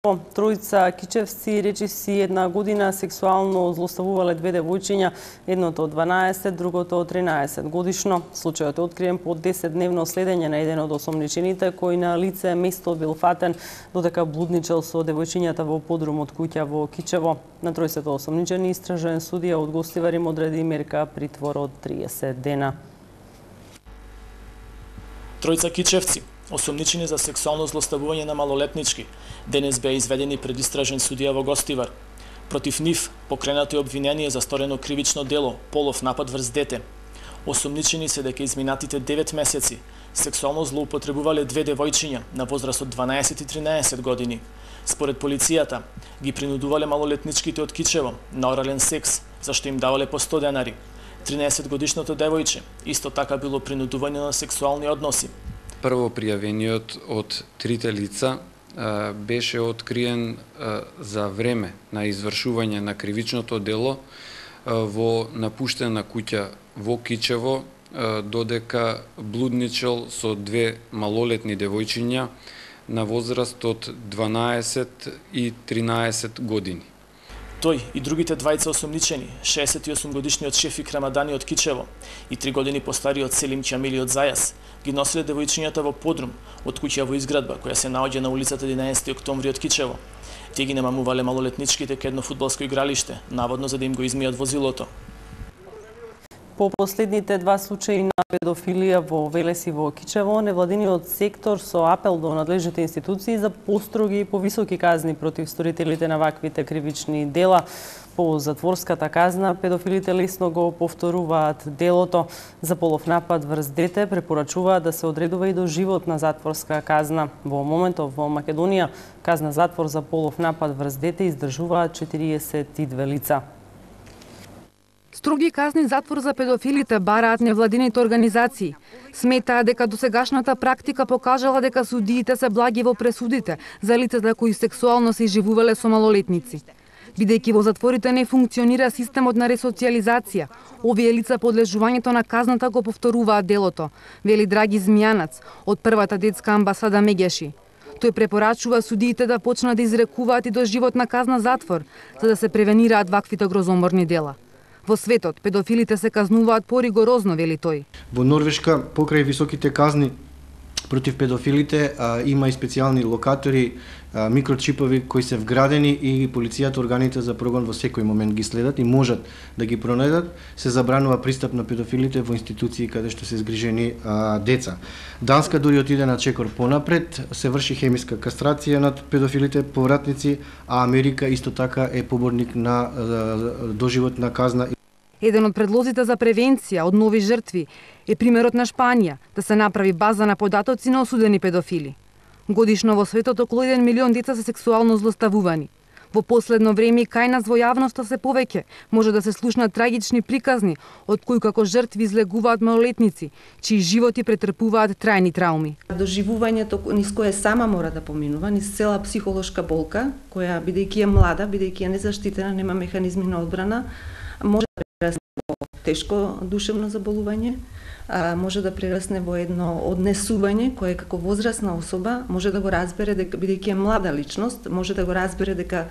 Тројца кичевци речиси една година сексуално злоставувале две девојчиња, едното од 12, другото од 13 годишно. Случајот е откриен по 10-дневно следење на еден од осомничените, кој на лице место бил фатен додека блудничел со девојчињата во подрум од куќа во Кичево. На тројцето осомничени истражен судија од Гостивар им одреди мерка притвор од 30 дена. Тројца кичевци, осомничени за сексуално злоставување на малолетнички, денес беа изведени пред истражен судија во Гостивар. Против нив покренато е обвинение за сторено кривично дело, полов напад врз дете. Осомничени се дека изминатите 9 месеци сексуално злоупотребувале две девојчиња на возраст од 12 и 13 години. Според полицијата, ги принудувале малолетничките од Кичево на орален секс, зашто им давале по 100 денари. 13-годишното девојче исто така било принудување на сексуални односи. Прво пријавениот од трите лица беше откриен за време на извршување на кривичното дело во напуштена куќа во Кичево, додека блудничел со две малолетни девојчиња на возраст од 12 и 13 години. Тој и другите двајца осомничени, 68-годишниот Шефик Рамадани од Кичево и 3 години постариот Селим Ќамили од Зајас, ги носеле девојчињата во подрум од куќа во изградба која се наоѓа на улицата 11 октомври од Кичево. Тие ги намамувале малолетничките кај едно фудбалско игралиште, наводно за да им го измијат возилото. По последните два случаи на педофилија во Велес и во Кичево, невладиниот сектор со апел до надлежните институции за построги и повисоки казни против сторителите на ваквите кривични дела. По затворската казна, педофилите лесно го повторуваат делото. За полов напад врз дете препорачуваат да се одредува и доживотна затворска казна. Во моментов во Македонија казна затвор за полов напад врз дете издржуваат 42 лица. Строги казни затвор за педофилите бараат невладините организации. Сметаат дека досегашната практика покажала дека судиите се благи во пресудите за лицата кои сексуално се изживувале со малолетници. Бидејќи во затворите не функционира системот на ресоциализација, овие лица подлежувањето на казната го повторуваат делото, вели Драги Змијанац од првата детска амбасада Мегеши. Тој препорачува судиите да почнат да изрекуваат и доживотна казна затвор, за да се превенираат ваквите грозоморни дела. Во светот, педофилите се казнуваат поригорозно, вели тој. Во Норвешка, покрај високите казни против педофилите, има и специјални локатори, микрочипови кои се вградени и полицијата, органите за прогон во секој момент ги следат и можат да ги пронајдат. Се забранува пристап на педофилите во институции каде што се згрижени деца. Данска дури отиде на чекор понапред, се врши хемиска кастрација над педофилите повратници, а Америка исто така е поборник на доживотна казна. Еден од предлозите за превенција од нови жртви е примерот на Шпанија, да се направи база на податоци на осудени педофили. Годишно во светот околу 1 милион деца се сексуално злоставувани. Во последно време и кај нас во јавноста се повеќе може да се слушнат трагични приказни од кои како жртви излегуваат малолетници, чии животи претрпуваат трајни трауми. Доживувањето низ кое сама мора да поминува, низ цела психолошка болка, која бидејќи е млада, бидејќи е незаштитена, нема механизми на одбрана, може да прерасне во тешко душевно заболување, може да прерасне во едно однесување кое како возрастна особа може да го разбере дека бидејќи е млада личност, може да го разбере дека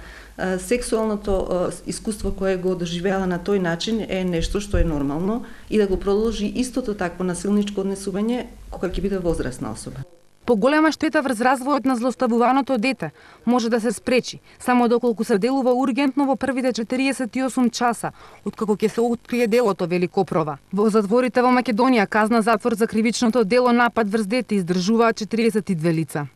сексуалното искуство кое го доживеала на тој начин е нешто што е нормално и да го продолжи истото такво насилничко однесување кога ќе биде возрастна особа. Поголема штета врз развојот на злоставуваното дете може да се спречи само доколку се делува ургентно во првите 48 часа откако ќе се открие делото, вели Копрова. Во затворите во Македонија казна затвор за кривичното дело напад врз дете издржуваат 42 лица.